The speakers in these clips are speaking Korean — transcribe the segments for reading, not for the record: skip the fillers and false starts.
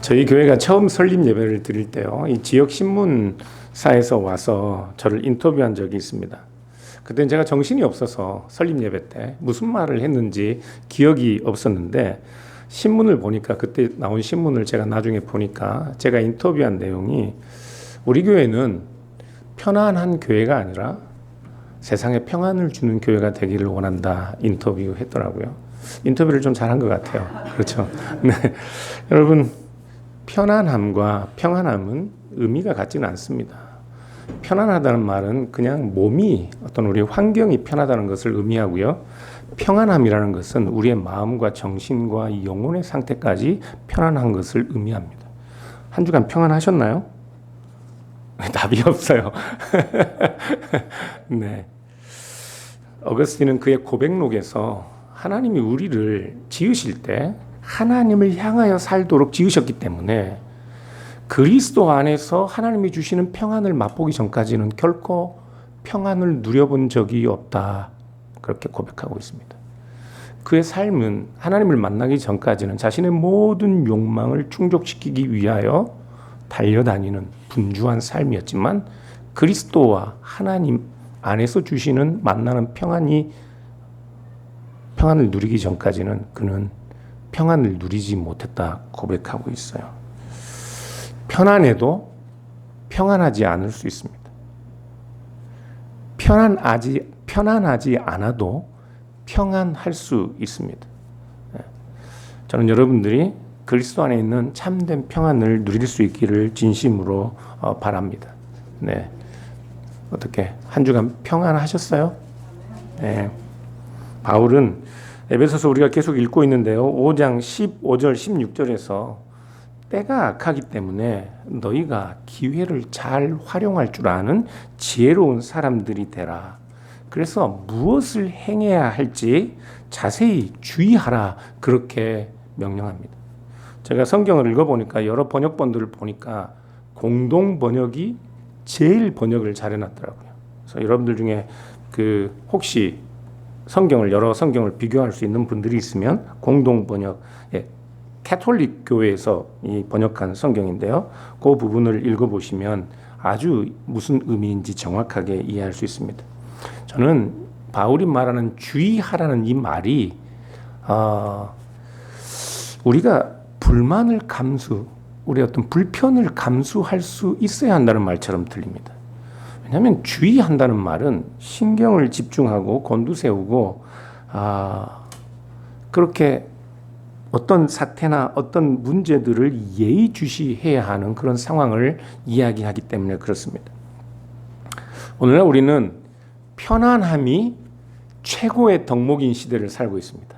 저희 교회가 처음 설립 예배를 드릴 때요, 이 지역 신문사에서 와서 저를 인터뷰한 적이 있습니다. 그때는 제가 정신이 없어서 설립 예배 때 무슨 말을 했는지 기억이 없었는데, 신문을 보니까, 그때 나온 신문을 제가 나중에 보니까 제가 인터뷰한 내용이, 우리 교회는 편안한 교회가 아니라 세상에 평안을 주는 교회가 되기를 원한다, 인터뷰했더라고요. 인터뷰를 좀 잘한 것 같아요. 그렇죠. 네. 여러분, 편안함과 평안함은 의미가 같지는 않습니다. 편안하다는 말은 그냥 몸이, 어떤 우리 환경이 편하다는 것을 의미하고요. 평안함이라는 것은 우리의 마음과 정신과 영혼의 상태까지 편안한 것을 의미합니다. 한 주간 평안하셨나요? 답이 없어요. 네. 어거스틴은 그의 고백록에서 하나님이 우리를 지으실 때 하나님을 향하여 살도록 지으셨기 때문에 그리스도 안에서 하나님이 주시는 평안을 맛보기 전까지는 결코 평안을 누려본 적이 없다, 그렇게 고백하고 있습니다. 그의 삶은 하나님을 만나기 전까지는 자신의 모든 욕망을 충족시키기 위하여 달려다니는 분주한 삶이었지만, 그리스도와 하나님 안에서 주시는 만나는 평안을 누리기 전까지는 그는 평안을 누리지 못했다 고백하고 있어요. 편안해도 평안하지 않을 수 있습니다. 편안하지 않아도 평안할 수 있습니다. 저는 여러분들이 그리스도 안에 있는 참된 평안을 누릴 수 있기를 진심으로 바랍니다. 네. 어떻게 한 주간 평안하셨어요? 네. 바울은 에베소서 우리가 계속 읽고 있는데요, 5장 15절 16절에서 때가 악하기 때문에 너희가 기회를 잘 활용할 줄 아는 지혜로운 사람들이 되라. 그래서 무엇을 행해야 할지 자세히 주의하라, 그렇게 명령합니다. 제가 성경을 읽어보니까, 여러 번역본들을 보니까 공동 번역이 제일 번역을 잘 해놨더라고요. 그래서 여러분들 중에 혹시 여러 성경을 비교할 수 있는 분들이 있으면 공동 번역, 캐톨릭 교회에서 이 번역한 성경인데요, 그 부분을 읽어보시면 아주 무슨 의미인지 정확하게 이해할 수 있습니다. 저는 바울이 말하는 주의하라는 이 말이 우리가 우리의 어떤 불편을 감수할 수 있어야 한다는 말처럼 들립니다. 왜냐하면 주의한다는 말은 신경을 집중하고 곤두세우고 그렇게 어떤 사태나 어떤 문제들을 예의주시해야 하는 그런 상황을 이야기하기 때문에 그렇습니다. 오늘날 우리는 편안함이 최고의 덕목인 시대를 살고 있습니다.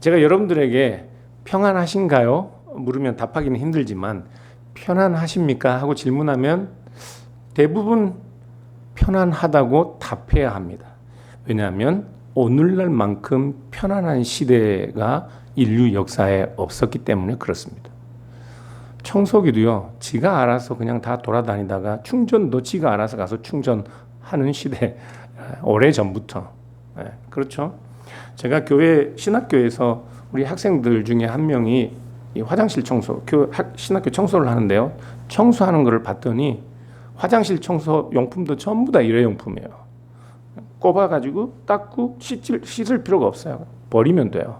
제가 여러분들에게 평안하신가요? 물으면 답하기는 힘들지만, 편안하십니까? 하고 질문하면 대부분 편안하다고 답해야 합니다. 왜냐하면 오늘날만큼 편안한 시대가 인류 역사에 없었기 때문에 그렇습니다. 청소기도요, 지가 알아서 그냥 다 돌아다니다가 충전도 지가 알아서 가서 충전하는 시대, 오래전부터. 그렇죠? 제가 신학교에서 우리 학생들 중에 한 명이 이 화장실 신학교 청소를 하는데요, 청소하는 것을 봤더니 화장실 청소 용품도 전부 다 일회용품이에요. 꼽아가지고 닦고 씻을 필요가 없어요. 버리면 돼요.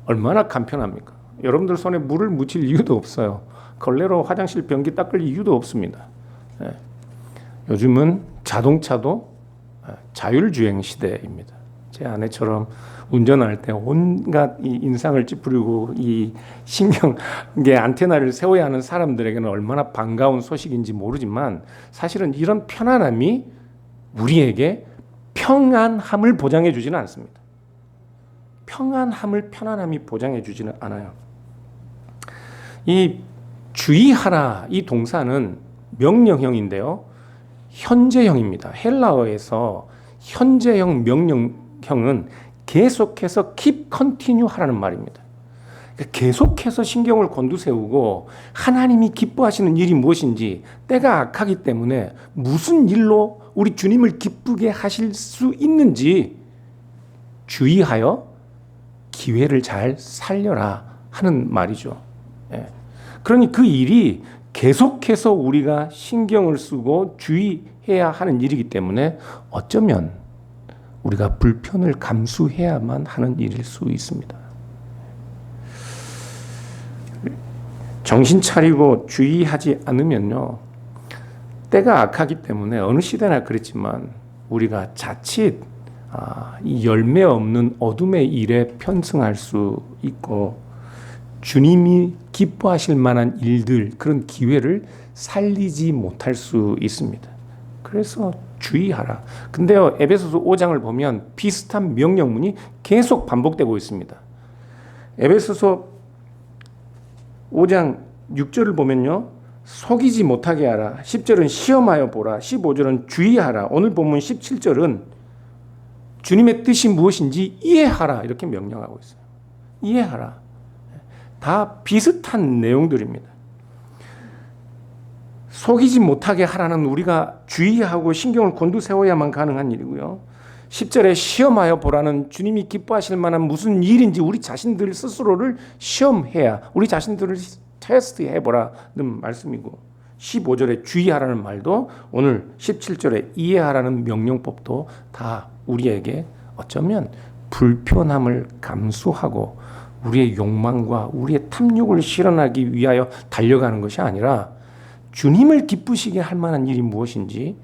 얼마나 간편합니까? 여러분들 손에 물을 묻힐 이유도 없어요. 걸레로 화장실 변기 닦을 이유도 없습니다. 요즘은 자동차도 자율주행 시대입니다. 제 아내처럼 운전할 때 온갖 이 인상을 찌푸리고 이 신경계 안테나를 세워야 하는 사람들에게는 얼마나 반가운 소식인지 모르지만, 사실은 이런 편안함이 우리에게 평안함을 보장해 주지는 않습니다. 편안함이 보장해 주지는 않아요. 이 주의하라, 이 동사는 명령형인데요, 현재형입니다. 헬라어에서 현재형 명령형은 계속해서 keep continue 하라는 말입니다. 계속해서 신경을 곤두세우고 하나님이 기뻐하시는 일이 무엇인지, 때가 악하기 때문에 무슨 일로 우리 주님을 기쁘게 하실 수 있는지 주의하여 기회를 잘 살려라 하는 말이죠. 그러니 그 일이 계속해서 우리가 신경을 쓰고 주의해야 하는 일이기 때문에 어쩌면 우리가 불편을 감수해야만 하는 일일 수 있습니다. 정신 차리고 주의하지 않으면요, 때가 악하기 때문에 어느 시대나 그랬지만 우리가 자칫 이 열매 없는 어둠의 일에 편승할 수 있고 주님이 기뻐하실 만한 일들, 그런 기회를 살리지 못할 수 있습니다. 그래서 주의하라. 근데요, 에베소서 5장을 보면 비슷한 명령문이 계속 반복되고 있습니다. 에베소서 5장 6절을 보면요, 속이지 못하게 하라. 10절은 시험하여 보라. 15절은 주의하라. 오늘 본문 17절은 주님의 뜻이 무엇인지 이해하라. 이렇게 명령하고 있어요. 이해하라. 다 비슷한 내용들입니다. 속이지 못하게 하라는 우리가 주의하고 신경을 곤두세워야만 가능한 일이고요. 10절에 시험하여 보라는 주님이 기뻐하실 만한 무슨 일인지 우리 자신들 스스로를 시험해야, 우리 자신들을 테스트해보라는 말씀이고, 15절에 주의하라는 말도 오늘 17절에 이해하라는 명령법도 다 우리에게 어쩌면 불편함을 감수하고 우리의 욕망과 우리의 탐욕을 실현하기 위하여 달려가는 것이 아니라 주님을 기쁘시게 할 만한 일이 무엇인지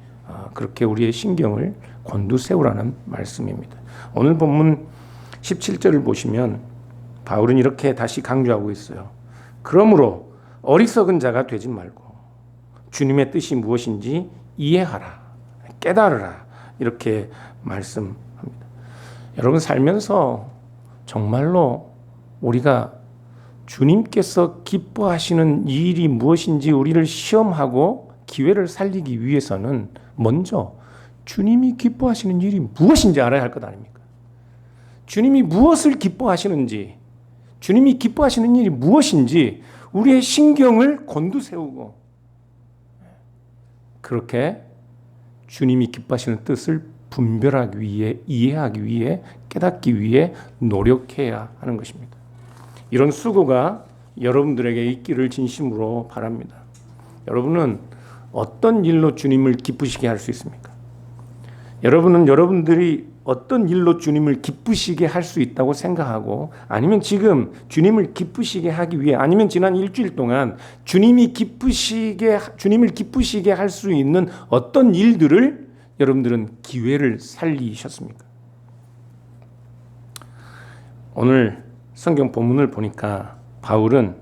그렇게 우리의 신경을 곤두세우라는 말씀입니다. 오늘 본문 17절을 보시면 바울은 이렇게 다시 강조하고 있어요. 그러므로 어리석은 자가 되지 말고 주님의 뜻이 무엇인지 이해하라, 깨달으라, 이렇게 말씀합니다. 여러분, 살면서 정말로 우리가 주님께서 기뻐하시는 일이 무엇인지 우리를 시험하고 기회를 살리기 위해서는 먼저 주님이 기뻐하시는 일이 무엇인지 알아야 할 것 아닙니까? 주님이 무엇을 기뻐하시는지, 주님이 기뻐하시는 일이 무엇인지 우리의 신경을 곤두세우고 그렇게 주님이 기뻐하시는 뜻을 분별하기 위해, 이해하기 위해, 깨닫기 위해 노력해야 하는 것입니다. 이런 수고가 여러분들에게 있기를 진심으로 바랍니다. 여러분은 어떤 일로 주님을 기쁘시게 할 수 있습니까? 여러분은 여러분들이 어떤 일로 주님을 기쁘시게 할 수 있다고 생각하고, 아니면 지금 주님을 기쁘시게 하기 위해, 아니면 지난 일주일 동안 주님을 기쁘시게 할 수 있는 어떤 일들을 여러분들은 기회를 살리셨습니까? 오늘 성경 본문을 보니까 바울은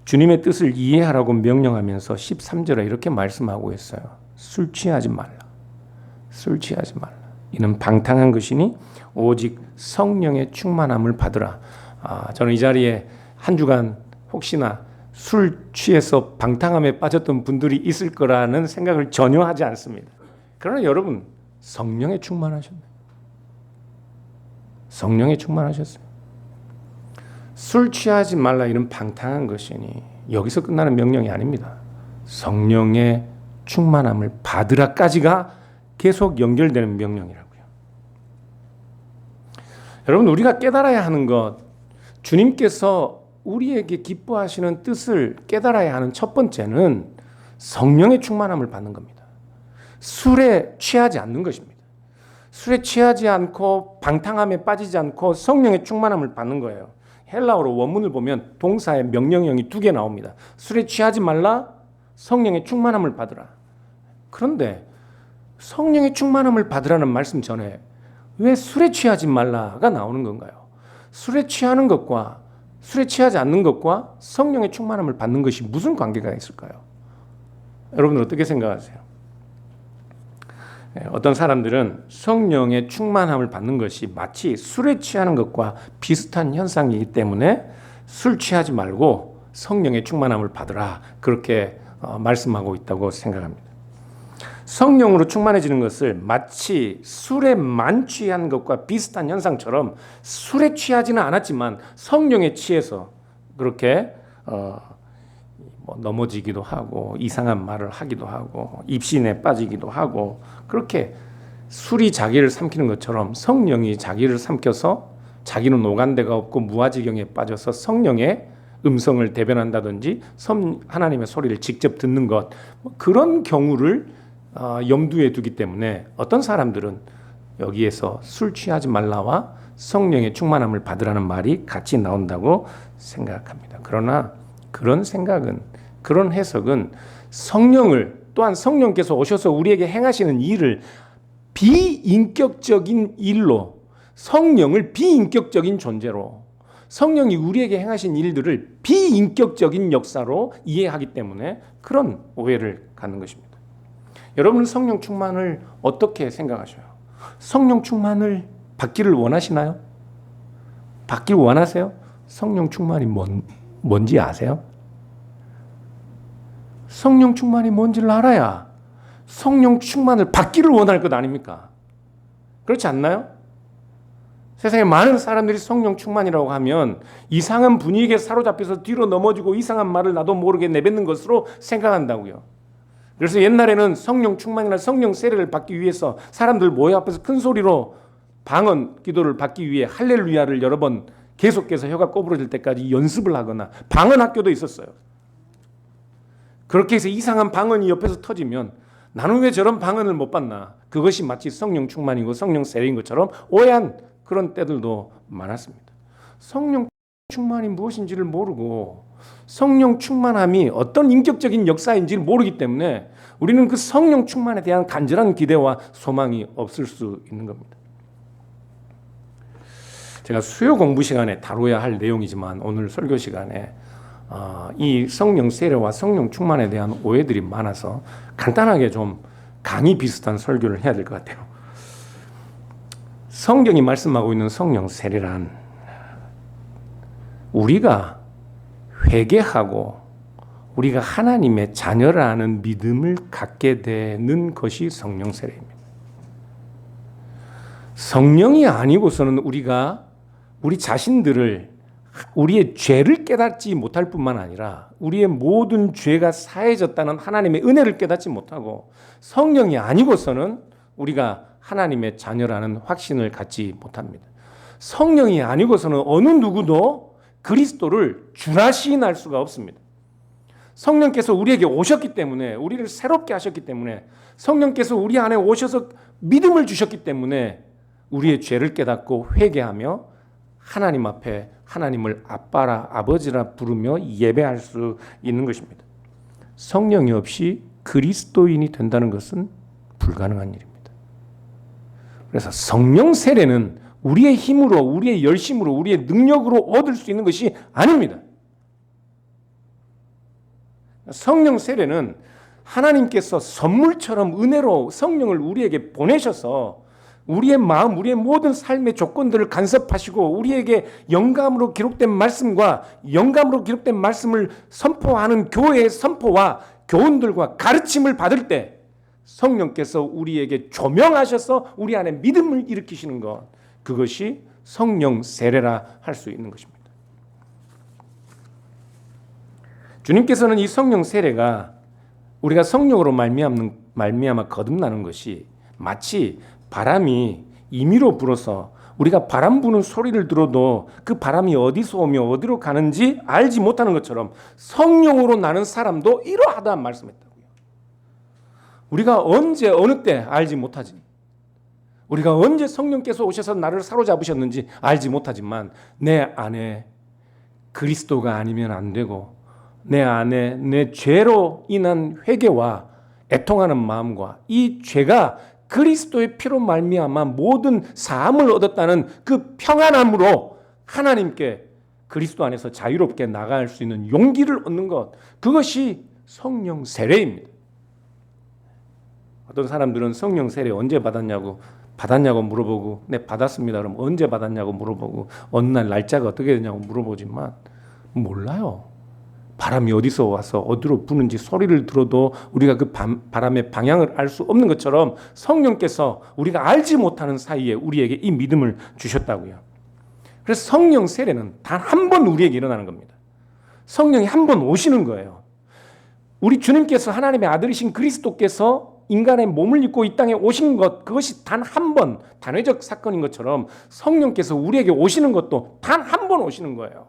주님의 뜻을 이해하라고 명령하면서 13절에 이렇게 말씀하고 있어요. 술 취하지 말라. 술 취하지 말라. 이는 방탕한 것이니 오직 성령의 충만함을 받으라. 저는 이 자리에 한 주간 혹시나 술 취해서 방탕함에 빠졌던 분들이 있을 거라는 생각을 전혀 하지 않습니다. 그러나 여러분, 성령에 충만하셨네요. 성령에 충만하셨어요. 술 취하지 말라, 이런 방탕한 것이니 여기서 끝나는 명령이 아닙니다. 성령의 충만함을 받으라까지가 계속 연결되는 명령이라고요. 여러분, 우리가 깨달아야 하는 것, 주님께서 우리에게 기뻐하시는 뜻을 깨달아야 하는 첫 번째는 성령의 충만함을 받는 겁니다. 술에 취하지 않는 것입니다. 술에 취하지 않고 방탕함에 빠지지 않고 성령의 충만함을 받는 거예요. 헬라어로 원문을 보면 동사의 명령형이 2개 나옵니다. 술에 취하지 말라, 성령의 충만함을 받으라. 그런데 성령의 충만함을 받으라는 말씀 전에 왜 술에 취하지 말라가 나오는 건가요? 술에 취하는 것과 술에 취하지 않는 것과 성령의 충만함을 받는 것이 무슨 관계가 있을까요? 여러분 어떻게 생각하세요? 어떤 사람들은 성령의 충만함을 받는 것이 마치 술에 취하는 것과 비슷한 현상이기 때문에 술 취하지 말고 성령의 충만함을 받으라, 그렇게 말씀하고 있다고 생각합니다. 성령으로 충만해지는 것을 마치 술에 만취한 것과 비슷한 현상처럼 술에 취하지는 않았지만 성령에 취해서 그렇게 넘어지기도 하고 이상한 말을 하기도 하고 입신에 빠지기도 하고, 그렇게 술이 자기를 삼키는 것처럼 성령이 자기를 삼켜서 자기는 오간 데가 없고 무아지경에 빠져서 성령의 음성을 대변한다든지 하나님의 소리를 직접 듣는 것, 그런 경우를 염두에 두기 때문에 어떤 사람들은 여기에서 술 취하지 말라와 성령의 충만함을 받으라는 말이 같이 나온다고 생각합니다. 그러나 그런 생각은, 그런 해석은 성령을, 또한 성령께서 오셔서 우리에게 행하시는 일을 비인격적인 일로, 성령을 비인격적인 존재로, 성령이 우리에게 행하신 일들을 비인격적인 역사로 이해하기 때문에 그런 오해를 갖는 것입니다. 여러분은 성령 충만을 어떻게 생각하셔요? 성령 충만을 받기를 원하시나요? 받길 원하세요? 성령 충만이 뭔지 아세요? 성령 충만이 뭔지를 알아야 성령 충만을 받기를 원할 것 아닙니까? 그렇지 않나요? 세상에 많은 사람들이 성령 충만이라고 하면 이상한 분위기에 사로잡혀서 뒤로 넘어지고 이상한 말을 나도 모르게 내뱉는 것으로 생각한다고요. 그래서 옛날에는 성령 충만이나 성령 세례를 받기 위해서 사람들 모여 앞에서 큰 소리로 방언 기도를 받기 위해 할렐루야를 여러 번 계속해서 혀가 꼬부러질 때까지 연습을 하거나 방언 학교도 있었어요. 그렇게 해서 이상한 방언이 옆에서 터지면 나는 왜 저런 방언을 못 받나? 그것이 마치 성령 충만이고 성령 세례인 것처럼 오해한 그런 때들도 많았습니다. 성령 충만이 무엇인지를 모르고 성령 충만함이 어떤 인격적인 역사인지를 모르기 때문에 우리는 그 성령 충만에 대한 간절한 기대와 소망이 없을 수 있는 겁니다. 제가 수요 공부 시간에 다뤄야 할 내용이지만 오늘 설교 시간에 이 성령 세례와 성령 충만에 대한 오해들이 많아서 간단하게 좀 강의 비슷한 설교를 해야 될 것 같아요. 성경이 말씀하고 있는 성령 세례란 우리가 회개하고 우리가 하나님의 자녀라는 믿음을 갖게 되는 것이 성령 세례입니다. 성령이 아니고서는 우리가 우리 자신들을, 우리의 죄를 깨닫지 못할 뿐만 아니라 우리의 모든 죄가 사해졌다는 하나님의 은혜를 깨닫지 못하고 성령이 아니고서는 우리가 하나님의 자녀라는 확신을 갖지 못합니다. 성령이 아니고서는 어느 누구도 그리스도를 주라 시인할 수가 없습니다. 성령께서 우리에게 오셨기 때문에, 우리를 새롭게 하셨기 때문에, 성령께서 우리 안에 오셔서 믿음을 주셨기 때문에 우리의 죄를 깨닫고 회개하며 하나님 앞에 하나님을 아빠라 아버지라 부르며 예배할 수 있는 것입니다. 성령이 없이 그리스도인이 된다는 것은 불가능한 일입니다. 그래서 성령 세례는 우리의 힘으로, 우리의 열심으로, 우리의 능력으로 얻을 수 있는 것이 아닙니다. 성령 세례는 하나님께서 선물처럼 은혜로 성령을 우리에게 보내셔서 우리의 마음, 우리의 모든 삶의 조건들을 간섭하시고 우리에게 영감으로 기록된 말씀과 영감으로 기록된 말씀을 선포하는 교회의 선포와 교훈들과 가르침을 받을 때 성령께서 우리에게 조명하셔서 우리 안에 믿음을 일으키시는 것, 그것이 성령 세례라 할 수 있는 것입니다. 주님께서는 이 성령 세례가 우리가 성령으로 말미암아 거듭나는 것이 마치 바람이 임의로 불어서 우리가 바람 부는 소리를 들어도 그 바람이 어디서 오며 어디로 가는지 알지 못하는 것처럼 성령으로 나는 사람도 이러하다 말씀했다고요. 우리가 언제 어느 때 알지 못하지. 우리가 언제 성령께서 오셔서 나를 사로잡으셨는지 알지 못하지만 내 안에 그리스도가 아니면 안 되고 내 안에 내 죄로 인한 회개와 애통하는 마음과 이 죄가 그리스도의 피로 말미암아 모든 사함을 얻었다는 그 평안함으로 하나님께 그리스도 안에서 자유롭게 나갈 수 있는 용기를 얻는 것, 그것이 성령 세례입니다. 어떤 사람들은 성령 세례 언제 받았냐고 물어보고, 네 받았습니다. 그럼 언제 받았냐고 물어보고, 어느 날 날짜가 어떻게 되냐고 물어보지만 몰라요. 바람이 어디서 와서 어디로 부는지 소리를 들어도 우리가 그 바람의 방향을 알 수 없는 것처럼 성령께서 우리가 알지 못하는 사이에 우리에게 이 믿음을 주셨다고요. 그래서 성령 세례는 단 한 번 우리에게 일어나는 겁니다. 성령이 한 번 오시는 거예요. 우리 주님께서 하나님의 아들이신 그리스도께서 인간의 몸을 입고 이 땅에 오신 것, 그것이 단 한 번 단회적 사건인 것처럼 성령께서 우리에게 오시는 것도 단 한 번 오시는 거예요.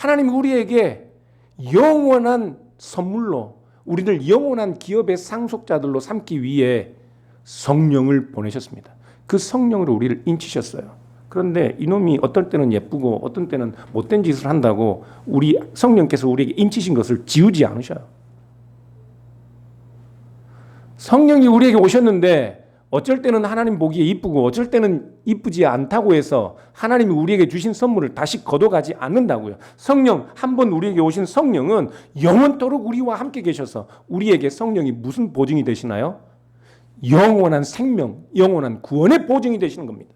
하나님이 우리에게 영원한 선물로 우리를 영원한 기업의 상속자들로 삼기 위해 성령을 보내셨습니다. 그 성령으로 우리를 인치셨어요. 그런데 이놈이 어떤 때는 예쁘고 어떤 때는 못된 짓을 한다고 우리 성령께서 우리에게 인치신 것을 지우지 않으셔요. 성령이 우리에게 오셨는데 어쩔 때는 하나님 보기에 이쁘고 어쩔 때는 이쁘지 않다고 해서 하나님이 우리에게 주신 선물을 다시 걷어가지 않는다고요. 성령, 한 번 우리에게 오신 성령은 영원토록 우리와 함께 계셔서 우리에게 성령이 무슨 보증이 되시나요? 영원한 생명, 영원한 구원의 보증이 되시는 겁니다.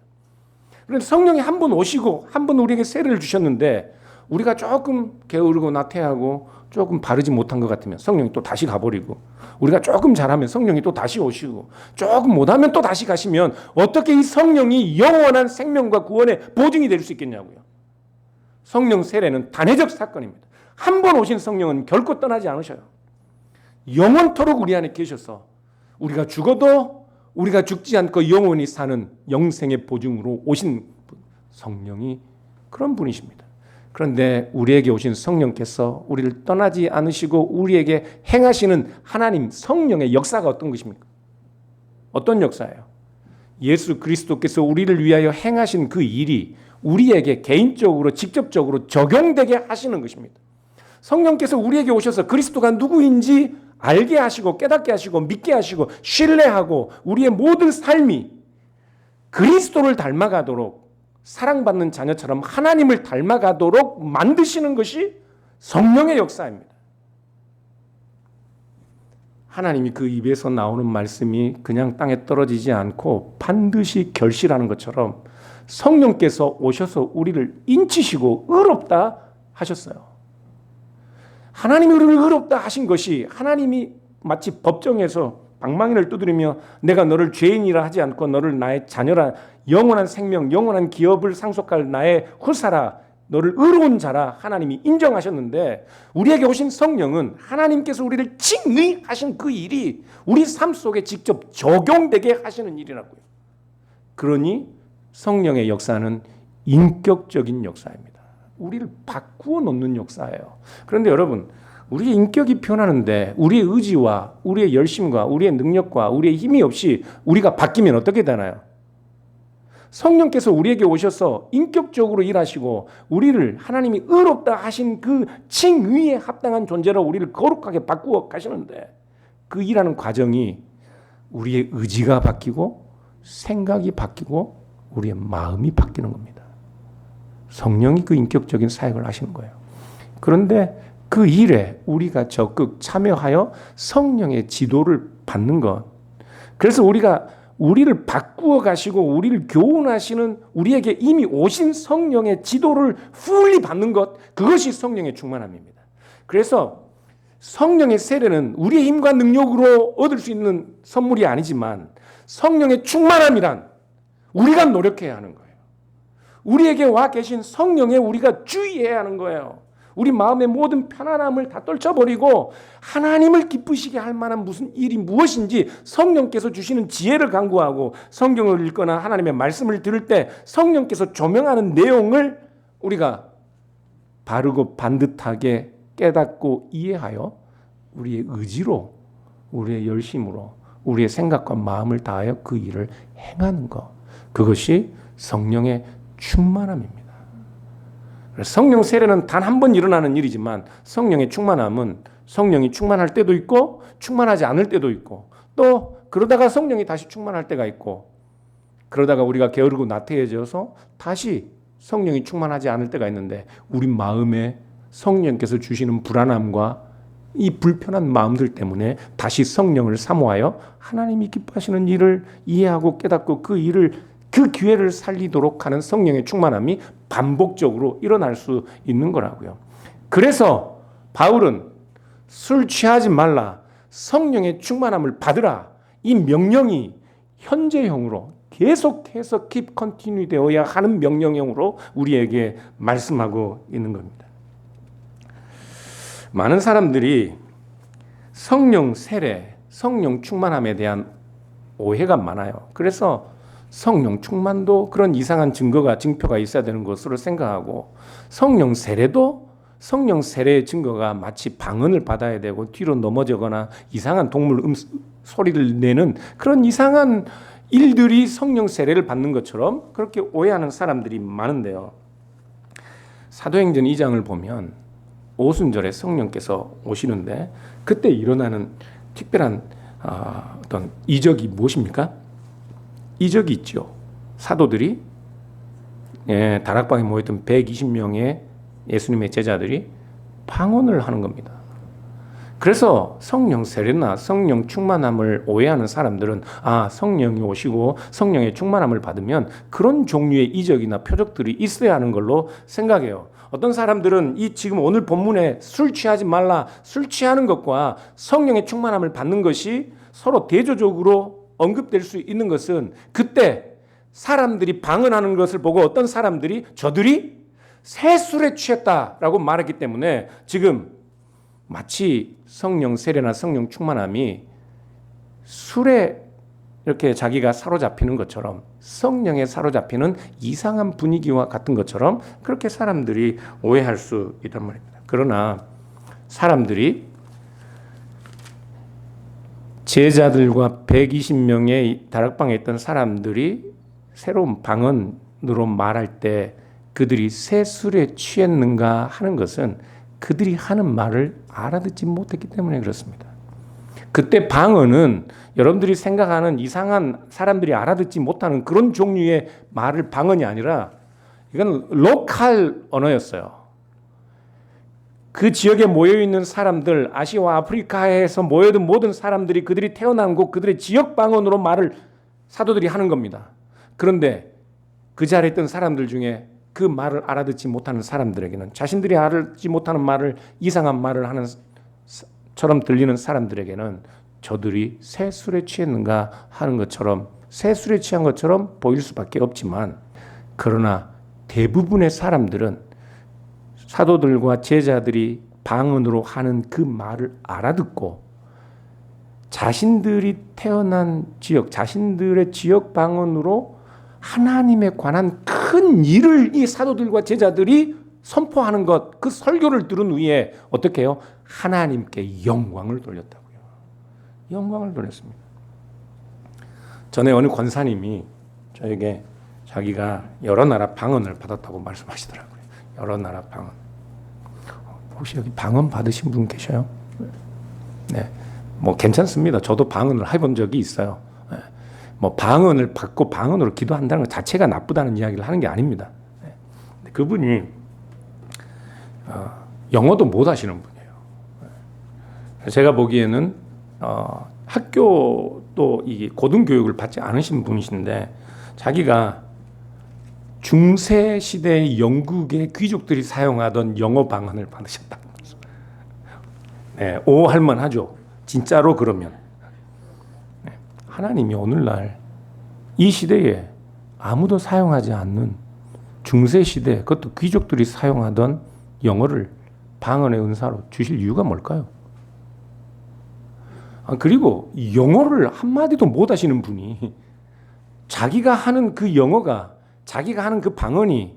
그런데 성령이 한 번 오시고 한 번 우리에게 세례를 주셨는데 우리가 조금 게으르고 나태하고 조금 바르지 못한 것 같으면 성령이 또 다시 가버리고, 우리가 조금 잘하면 성령이 또 다시 오시고, 조금 못하면 또 다시 가시면 어떻게 이 성령이 영원한 생명과 구원의 보증이 될 수 있겠냐고요. 성령 세례는 단회적 사건입니다. 한 번 오신 성령은 결코 떠나지 않으셔요. 영원토록 우리 안에 계셔서 우리가 죽어도 우리가 죽지 않고 영원히 사는 영생의 보증으로 오신 성령이 그런 분이십니다. 그런데 우리에게 오신 성령께서 우리를 떠나지 않으시고 우리에게 행하시는 하나님 성령의 역사가 어떤 것입니까? 어떤 역사예요? 예수 그리스도께서 우리를 위하여 행하신 그 일이 우리에게 개인적으로 직접적으로 적용되게 하시는 것입니다. 성령께서 우리에게 오셔서 그리스도가 누구인지 알게 하시고 깨닫게 하시고 믿게 하시고 신뢰하고 우리의 모든 삶이 그리스도를 닮아가도록, 사랑받는 자녀처럼 하나님을 닮아가도록 만드시는 것이 성령의 역사입니다. 하나님이 그 입에서 나오는 말씀이 그냥 땅에 떨어지지 않고 반드시 결실하는 것처럼 성령께서 오셔서 우리를 인치시고 의롭다 하셨어요. 하나님이 우리를 의롭다 하신 것이 하나님이 마치 법정에서 방망이를 두드리며 내가 너를 죄인이라 하지 않고 너를 나의 자녀라, 영원한 생명, 영원한 기업을 상속할 나의 후사라, 너를 의로운 자라 하나님이 인정하셨는데, 우리에게 오신 성령은 하나님께서 우리를 칭의하신 그 일이 우리 삶 속에 직접 적용되게 하시는 일이라고요. 그러니 성령의 역사는 인격적인 역사입니다. 우리를 바꾸어 놓는 역사예요. 그런데 여러분, 우리의 인격이 변하는데 우리의 의지와 우리의 열심과 우리의 능력과 우리의 힘이 없이 우리가 바뀌면 어떻게 되나요? 성령께서 우리에게 오셔서 인격적으로 일하시고 우리를 하나님이 의롭다 하신 그 칭의에 합당한 존재로 우리를 거룩하게 바꾸어 가시는데, 그 일하는 과정이 우리의 의지가 바뀌고 생각이 바뀌고 우리의 마음이 바뀌는 겁니다. 성령이 그 인격적인 사역을 하시는 거예요. 그런데 그 일에 우리가 적극 참여하여 성령의 지도를 받는 것, 그래서 우리를 바꾸어 가시고 우리를 교훈하시는 우리에게 이미 오신 성령의 지도를 fully 받는 것, 그것이 성령의 충만함입니다. 그래서 성령의 세례는 우리의 힘과 능력으로 얻을 수 있는 선물이 아니지만 성령의 충만함이란 우리가 노력해야 하는 거예요. 우리에게 와 계신 성령에 우리가 주의해야 하는 거예요. 우리 마음의 모든 편안함을 다 떨쳐버리고 하나님을 기쁘시게 할 만한 무슨 일이 무엇인지 성령께서 주시는 지혜를 간구하고, 성경을 읽거나 하나님의 말씀을 들을 때 성령께서 조명하는 내용을 우리가 바르고 반듯하게 깨닫고 이해하여 우리의 의지로, 우리의 열심으로, 우리의 생각과 마음을 다하여 그 일을 행하는 것, 그것이 성령의 충만함입니다. 성령 세례는 단 한 번 일어나는 일이지만 성령의 충만함은 성령이 충만할 때도 있고 충만하지 않을 때도 있고, 또 그러다가 성령이 다시 충만할 때가 있고, 그러다가 우리가 게으르고 나태해져서 다시 성령이 충만하지 않을 때가 있는데, 우리 마음에 성령께서 주시는 불안함과 이 불편한 마음들 때문에 다시 성령을 사모하여 하나님이 기뻐하시는 일을 이해하고 깨닫고 그 기회를 살리도록 하는 성령의 충만함이 반복적으로 일어날 수 있는 거라고요. 그래서 바울은 술 취하지 말라, 성령의 충만함을 받으라, 이 명령이 현재형으로 계속해서 keep continue 되어야 하는 명령형으로 우리에게 말씀하고 있는 겁니다. 많은 사람들이 성령 세례, 성령 충만함에 대한 오해가 많아요. 그래서 성령 충만도 그런 이상한 증거가, 증표가 있어야 되는 것으로 생각하고, 성령 세례도 성령 세례의 증거가 마치 방언을 받아야 되고 뒤로 넘어지거나 이상한 동물 소리를 내는 그런 이상한 일들이 성령 세례를 받는 것처럼 그렇게 오해하는 사람들이 많은데요. 사도행전 2장을 보면 오순절에 성령께서 오시는데 그때 일어나는 특별한 어떤 이적이 무엇입니까? 이적이 있죠. 사도들이 다락방에 모였던 120명의 예수님의 제자들이 방언을 하는 겁니다. 그래서 성령 세례나 성령 충만함을 오해하는 사람들은 성령이 오시고 성령의 충만함을 받으면 그런 종류의 이적이나 표적들이 있어야 하는 걸로 생각해요. 어떤 사람들은 이 지금 오늘 본문에 술 취하지 말라, 술 취하는 것과 성령의 충만함을 받는 것이 서로 대조적으로 언급될 수 있는 것은 그때 사람들이 방언하는 것을 보고 어떤 사람들이 저들이 새 술에 취했다라고 말했기 때문에 지금 마치 성령 세례나 성령 충만함이 술에 이렇게 자기가 사로잡히는 것처럼 성령에 사로잡히는 이상한 분위기와 같은 것처럼 그렇게 사람들이 오해할 수 있단 말입니다. 그러나 사람들이 제자들과 120명의 다락방에 있던 사람들이 새로운 방언으로 말할 때 그들이 새 술에 취했는가 하는 것은 그들이 하는 말을 알아듣지 못했기 때문에 그렇습니다. 그때 방언은 여러분들이 생각하는 이상한 사람들이 알아듣지 못하는 그런 종류의 말을 방언이 아니라 이건 로컬 언어였어요. 그 지역에 모여있는 사람들, 아시아와 아프리카에서 모여든 모든 사람들이 그들이 태어난 곳 그들의 지역 방언으로 말을 사도들이 하는 겁니다. 그런데 그 자리에 있던 사람들 중에 그 말을 알아듣지 못하는 사람들에게는 자신들이 알아듣지 못하는 말을 이상한 말을 하는 처럼 들리는 사람들에게는 저들이 새 술에 취했는가 하는 것처럼 새 술에 취한 것처럼 보일 수밖에 없지만 그러나 대부분의 사람들은 사도들과 제자들이 방언으로 하는 그 말을 알아듣고 자신들이 태어난 지역, 자신들의 지역 방언으로 하나님에 관한 큰 일을 이 사도들과 제자들이 선포하는 것, 그 설교를 들은 후에 어떻게 해요? 하나님께 영광을 돌렸다고요. 영광을 돌렸습니다. 전에 어느 권사님이 저에게 자기가 여러 나라 방언을 받았다고 말씀하시더라고요. 여러 나라 방언. 혹시 여기 방언 받으신 분 계셔요? 네, 뭐 괜찮습니다. 저도 방언을 해본 적이 있어요. 뭐 방언을 받고 방언으로 기도한다는 것 자체가 나쁘다는 이야기를 하는 게 아닙니다. 그분이 영어도 못 하시는 분이에요. 제가 보기에는 학교도 이 고등교육을 받지 않으신 분이신데 자기가 중세 시대의 영국의 귀족들이 사용하던 영어 방언을 받으셨다고. 네, 오 할만하죠. 진짜로 그러면. 하나님이 오늘날 이 시대에 아무도 사용하지 않는 중세 시대, 그것도 귀족들이 사용하던 영어를 방언의 은사로 주실 이유가 뭘까요? 그리고 영어를 한마디도 못 하시는 분이 자기가 하는 그 영어가, 자기가 하는 그 방언이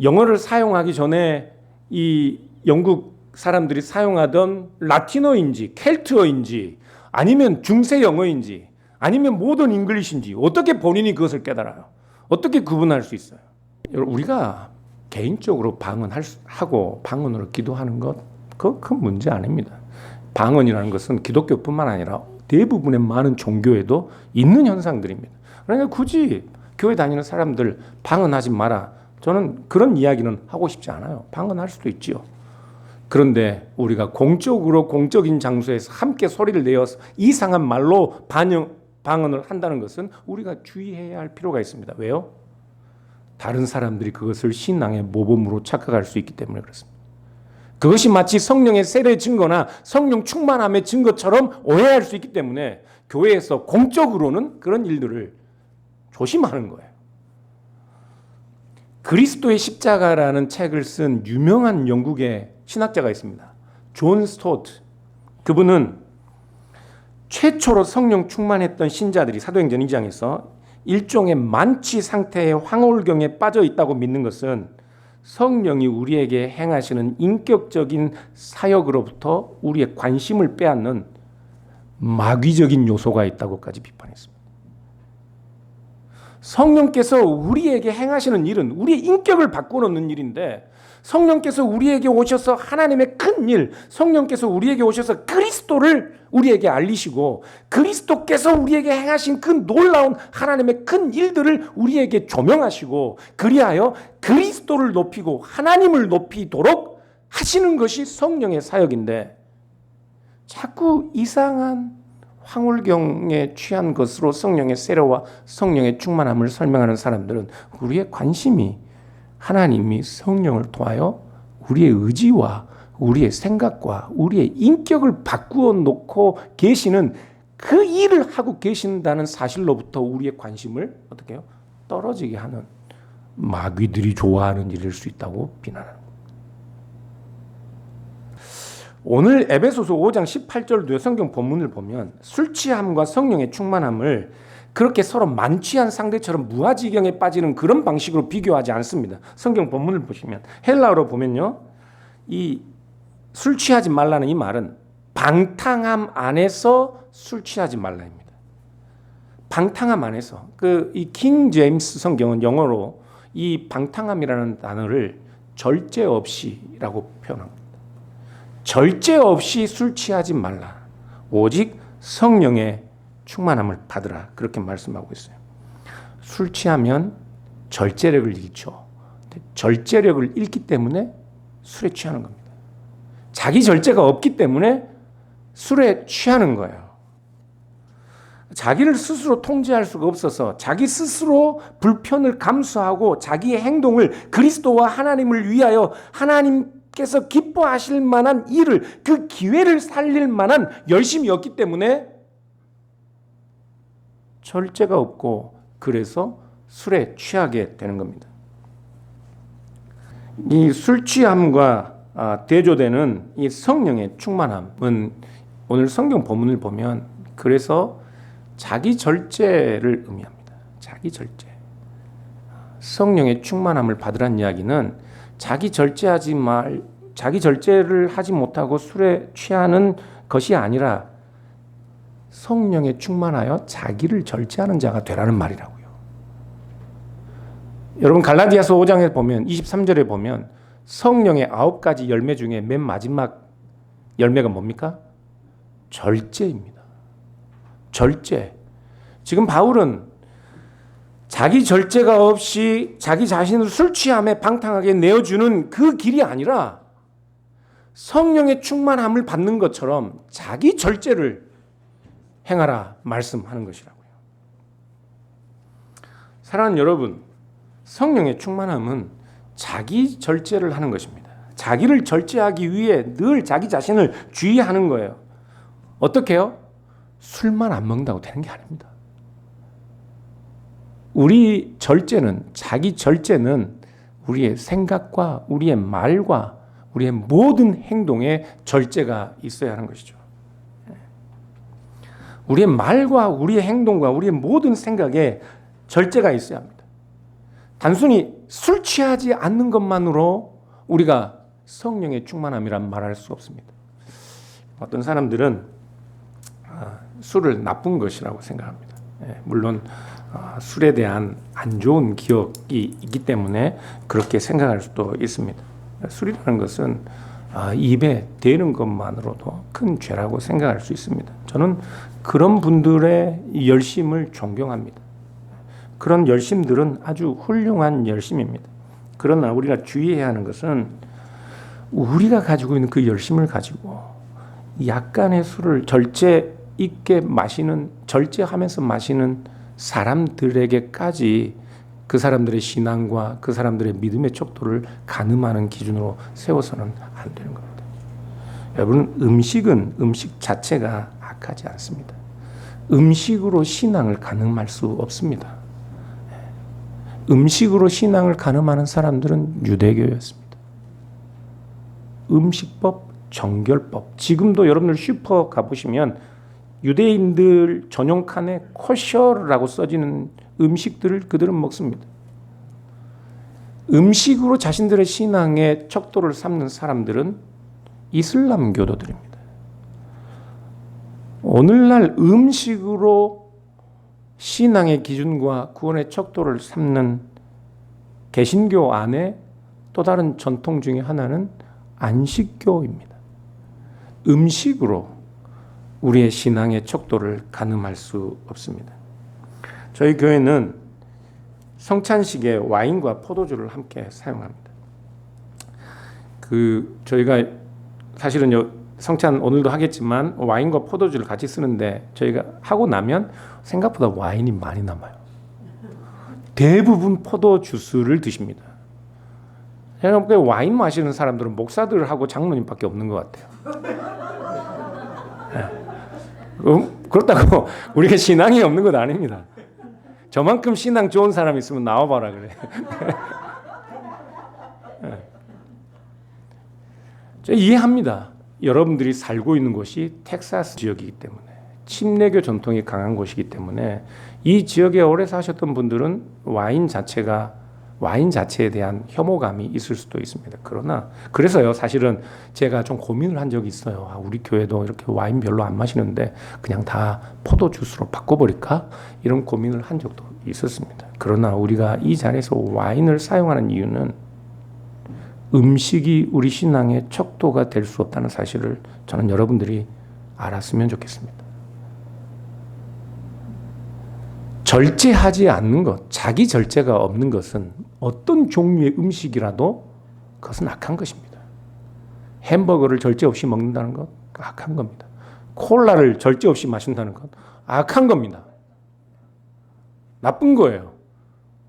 영어를 사용하기 전에 이 영국 사람들이 사용하던 라틴어인지 켈트어인지 아니면 중세 영어인지 아니면 모던 잉글리시인지 어떻게 본인이 그것을 깨달아요? 어떻게 구분할 수 있어요? 우리가 개인적으로 방언하고 방언으로 기도하는 것 그거 큰 문제 아닙니다. 방언이라는 것은 기독교뿐만 아니라 대부분의 많은 종교에도 있는 현상들입니다. 그러니까 굳이 교회 다니는 사람들 방언하지 마라. 저는 그런 이야기는 하고 싶지 않아요. 방언할 수도 있지요. 그런데 우리가 공적으로 공적인 장소에서 함께 소리를 내어서 이상한 말로 방언을 한다는 것은 우리가 주의해야 할 필요가 있습니다. 왜요? 다른 사람들이 그것을 신앙의 모범으로 착각할 수 있기 때문에 그렇습니다. 그것이 마치 성령의 세례의 증거나 성령 충만함의 증거처럼 오해할 수 있기 때문에 교회에서 공적으로는 그런 일들을 조심하는 거예요. 그리스도의 십자가라는 책을 쓴 유명한 영국의 신학자가 있습니다. 존 스토트. 그분은 최초로 성령 충만했던 신자들이 사도행전 2장에서 일종의 만취 상태의 황홀경에 빠져 있다고 믿는 것은 성령이 우리에게 행하시는 인격적인 사역으로부터 우리의 관심을 빼앗는 마귀적인 요소가 있다고까지 비판했습니다. 성령께서 우리에게 행하시는 일은 우리의 인격을 바꿔놓는 일인데, 성령께서 우리에게 오셔서 하나님의 큰 일, 성령께서 우리에게 오셔서 그리스도를 우리에게 알리시고 그리스도께서 우리에게 행하신 그 놀라운 하나님의 큰 일들을 우리에게 조명하시고 그리하여 그리스도를 높이고 하나님을 높이도록 하시는 것이 성령의 사역인데, 자꾸 이상한 황홀경에 취한 것으로 성령의 세례와 성령의 충만함을 설명하는 사람들은 우리의 관심이 하나님이 성령을 통하여 우리의 의지와 우리의 생각과 우리의 인격을 바꾸어 놓고 계시는 그 일을 하고 계신다는 사실로부터 우리의 관심을 어떻게 해요? 떨어지게 하는 마귀들이 좋아하는 일일 수 있다고 비난합니다. 오늘 에베소서 5장 18절도요, 성경 본문을 보면 술 취함과 성령의 충만함을 그렇게 서로 만취한 상대처럼 무아지경에 빠지는 그런 방식으로 비교하지 않습니다. 성경 본문을 보시면 헬라어로 보면요, 이 술 취하지 말라는 이 말은 방탕함 안에서 술 취하지 말라입니다. 방탕함 안에서. 이 킹 제임스 성경은 영어로 이 방탕함이라는 단어를 절제 없이라고 표현합니다. 절제 없이 술 취하지 말라. 오직 성령의 충만함을 받으라. 그렇게 말씀하고 있어요. 술 취하면 절제력을 잃죠. 절제력을 잃기 때문에 술에 취하는 겁니다. 자기 절제가 없기 때문에 술에 취하는 거예요. 자기를 스스로 통제할 수가 없어서 자기 스스로 불편을 감수하고 자기의 행동을 그리스도와 하나님을 위하여 하나님께서 기뻐하실 만한 일을, 그 기회를 살릴 만한 열심이 없기 때문에 절제가 없고 그래서 술에 취하게 되는 겁니다. 이 술 취함과 대조되는 이 성령의 충만함은 오늘 성경 본문을 보면 그래서 자기 절제를 의미합니다. 자기 절제. 성령의 충만함을 받으란 이야기는 자기 절제를 하지 못하고 술에 취하는 것이 아니라 성령에 충만하여 자기를 절제하는 자가 되라는 말이라고요. 여러분 갈라디아서 5장에 보면 23절에 보면 성령의 9가지 열매 중에 맨 마지막 열매가 뭡니까? 절제입니다. 절제. 지금 바울은 자기 절제가 없이 자기 자신을 술 취함에 방탕하게 내어주는 그 길이 아니라 성령의 충만함을 받는 것처럼 자기 절제를 행하라 말씀하는 것이라고요. 사랑하는 여러분, 성령의 충만함은 자기 절제를 하는 것입니다. 자기를 절제하기 위해 늘 자기 자신을 주의하는 거예요. 어떻게 해요? 술만 안 먹는다고 되는 게 아닙니다. 우리 절제는, 자기 절제는 우리의 생각과 우리의 말과 우리의 모든 행동에 절제가 있어야 하는 것이죠. 우리의 말과 우리의 행동과 우리의 모든 생각에 절제가 있어야 합니다. 단순히 술 취하지 않는 것만으로 우리가 성령의 충만함이란 말할 수 없습니다. 어떤 사람들은 술을 나쁜 것이라고 생각합니다. 물론 술에 대한 안 좋은 기억이 있기 때문에 그렇게 생각할 수도 있습니다. 술이라는 것은 입에 대는 것만으로도 큰 죄라고 생각할 수 있습니다. 저는 그런 분들의 열심을 존경합니다. 그런 열심들은 아주 훌륭한 열심입니다. 그러나 우리가 주의해야 하는 것은 우리가 가지고 있는 그 열심을 가지고 약간의 술을 절제 있게 마시는, 절제하면서 마시는 사람들에게까지 그 사람들의 신앙과 그 사람들의 믿음의 척도를 가늠하는 기준으로 세워서는 안 되는 겁니다. 여러분, 음식은 음식 자체가 악하지 않습니다. 음식으로 신앙을 가늠할 수 없습니다. 음식으로 신앙을 가늠하는 사람들은 유대교였습니다. 음식법, 정결법. 지금도 여러분들 슈퍼 가보시면 유대인들 전용 칸에 코셔라고 써지는 음식들을 그들은 먹습니다. 음식으로 자신들의 신앙의 척도를 삼는 사람들은 이슬람 교도들입니다. 오늘날 음식으로 신앙의 기준과 구원의 척도를 삼는 개신교 안에 또 다른 전통 중에 하나는 안식교입니다. 음식으로 우리의 신앙의 척도를 가늠할 수 없습니다. 저희 교회는 성찬식에 와인과 포도주를 함께 사용합니다. 저희가 사실은 성찬 오늘도 하겠지만 와인과 포도주를 같이 쓰는데 저희가 하고 나면 생각보다 와인이 많이 남아요. 대부분 포도 주스를 드십니다. 제가 보기에 와인 마시는 사람들은 목사들하고 장로님밖에 없는 것 같아요. 그렇다고 우리가 신앙이 없는 것 아닙니다. 저만큼 신앙 좋은 사람 있으면 나와봐라 그래. 제가 이해합니다. 여러분들이 살고 있는 곳이 텍사스 지역이기 때문에 침례교 전통이 강한 곳이기 때문에 이 지역에 오래 사셨던 분들은 와인 자체에 대한 혐오감이 있을 수도 있습니다. 그래서요, 사실은 제가 좀 고민을 한 적이 있어요. 우리 교회도 이렇게 와인 별로 안 마시는데 그냥 다 포도 주스로 바꿔버릴까? 이런 고민을 한 적도 있었습니다. 그러나 우리가 이 자리에서 와인을 사용하는 이유는 음식이 우리 신앙의 척도가 될 수 없다는 사실을 저는 여러분들이 알았으면 좋겠습니다. 절제하지 않는 것, 자기 절제가 없는 것은 어떤 종류의 음식이라도 그것은 악한 것입니다. 햄버거를 절제 없이 먹는다는 것, 악한 겁니다. 콜라를 절제 없이 마신다는 것, 악한 겁니다. 나쁜 거예요.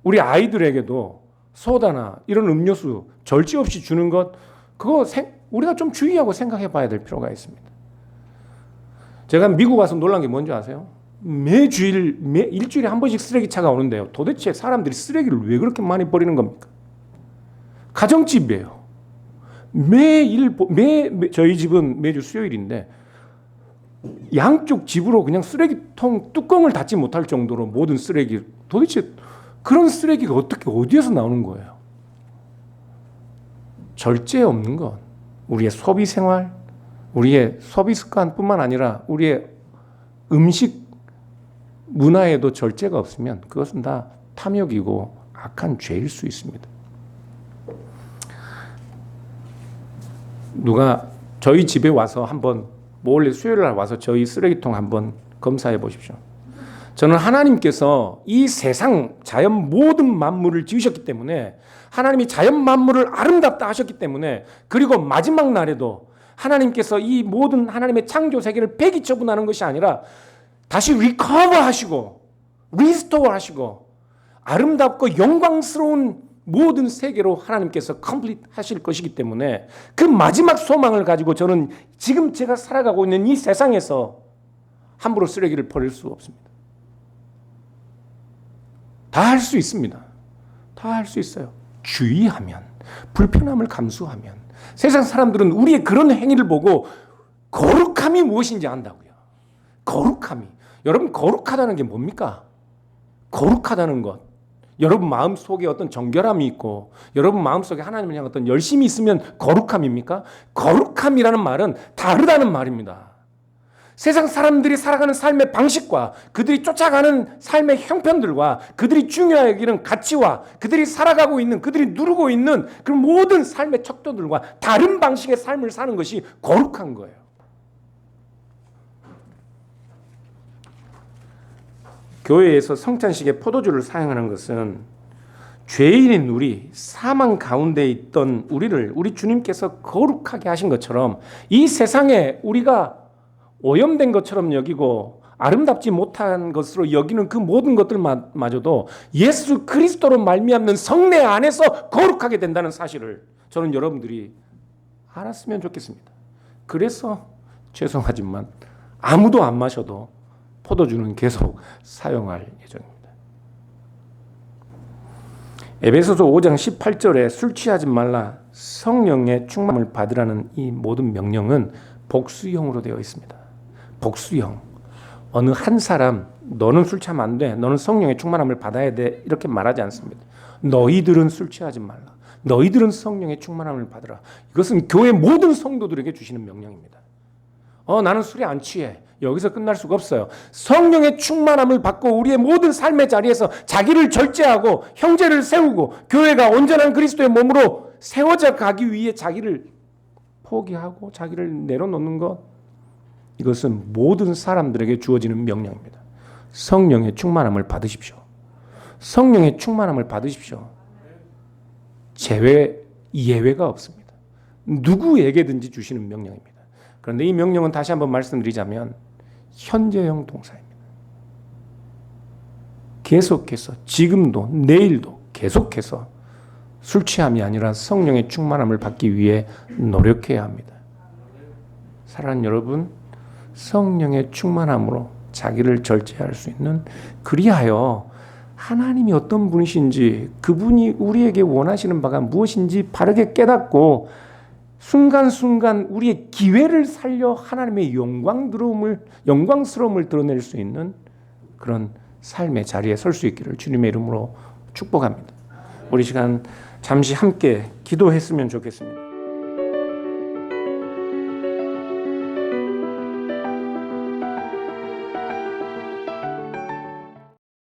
우리 아이들에게도 소다나 이런 음료수 절제 없이 주는 것, 그거 우리가 좀 주의하고 생각해 봐야 될 필요가 있습니다. 제가 미국 와서 놀란 게 뭔지 아세요? 일주일에 한 번씩 쓰레기차가 오는데요. 도대체 사람들이 쓰레기를 왜 그렇게 많이 버리는 겁니까? 가정집이에요. 저희 집은 매주 수요일인데 양쪽 집으로 그냥 쓰레기통 뚜껑을 닫지 못할 정도로 모든 쓰레기, 도대체 그런 쓰레기가 어디에서 나오는 거예요? 절제 없는 것, 우리의 소비 생활, 우리의 소비 습관뿐만 아니라 우리의 음식 문화에도 절제가 없으면 그것은 다 탐욕이고 악한 죄일 수 있습니다. 누가 저희 집에 와서 한번 몰래 수요일 날 와서 저희 쓰레기통 한번 검사해 보십시오. 저는 하나님께서 이 세상 자연 모든 만물을 지으셨기 때문에, 하나님이 자연 만물을 아름답다 하셨기 때문에, 그리고 마지막 날에도 하나님께서 이 모든 하나님의 창조 세계를 폐기 처분하는 것이 아니라 다시 리커버 하시고 리스토어 하시고 아름답고 영광스러운 모든 세계로 하나님께서 컴플리트 하실 것이기 때문에 그 마지막 소망을 가지고 저는 지금 제가 살아가고 있는 이 세상에서 함부로 쓰레기를 버릴 수 없습니다. 다 할 수 있습니다. 다 할 수 있어요. 주의하면, 불편함을 감수하면. 세상 사람들은 우리의 그런 행위를 보고 거룩함이 무엇인지 안다고요. 거룩함이. 여러분, 거룩하다는 게 뭡니까? 거룩하다는 것. 여러분 마음속에 어떤 정결함이 있고 여러분 마음속에 하나님을 향한 어떤 열심이 있으면 거룩함입니까? 거룩함이라는 말은 다르다는 말입니다. 세상 사람들이 살아가는 삶의 방식과 그들이 쫓아가는 삶의 형편들과 그들이 중요하게 여기는 가치와 그들이 살아가고 있는, 그들이 누르고 있는 그 모든 삶의 척도들과 다른 방식의 삶을 사는 것이 거룩한 거예요. 교회에서 성찬식에 포도주를 사용하는 것은 죄인인 우리, 사망 가운데 있던 우리 주님께서 거룩하게 하신 것처럼 이 세상에 우리가 오염된 것처럼 여기고 아름답지 못한 것으로 여기는 그 모든 것들마저도 예수 그리스도로 말미암는 성례 안에서 거룩하게 된다는 사실을 저는 여러분들이 알았으면 좋겠습니다. 그래서 죄송하지만 아무도 안 마셔도 포도주는 계속 사용할 예정입니다. 에베소서 5장 18절에 술 취하지 말라 성령의 충만을 받으라는 이 모든 명령은 복수형으로 되어 있습니다. 복수형. 어느 한 사람 너는 술 취하면 안 돼. 너는 성령의 충만함을 받아야 돼. 이렇게 말하지 않습니다. 너희들은 술 취하지 말라. 너희들은 성령의 충만함을 받으라. 이것은 교회 모든 성도들에게 주시는 명령입니다. 나는 술에 안 취해. 여기서 끝날 수가 없어요. 성령의 충만함을 받고 우리의 모든 삶의 자리에서 자기를 절제하고 형제를 세우고 교회가 온전한 그리스도의 몸으로 세워져 가기 위해 자기를 포기하고 자기를 내려놓는 것, 이것은 모든 사람들에게 주어지는 명령입니다. 성령의 충만함을 받으십시오. 성령의 충만함을 받으십시오. 예외가 없습니다. 누구에게든지 주시는 명령입니다. 그런데 이 명령은 다시 한번 말씀드리자면 현재형 동사입니다. 계속해서 지금도 내일도 계속해서 술 취함이 아니라 성령의 충만함을 받기 위해 노력해야 합니다. 사랑하는 여러분, 성령의 충만함으로 자기를 절제할 수 있는, 그리하여 하나님이 어떤 분이신지, 그분이 우리에게 원하시는 바가 무엇인지 바르게 깨닫고 순간순간 우리의 기회를 살려 하나님의 영광스러움을 드러낼 수 있는 그런 삶의 자리에 설 수 있기를 주님의 이름으로 축복합니다. 우리 시간 잠시 함께 기도했으면 좋겠습니다.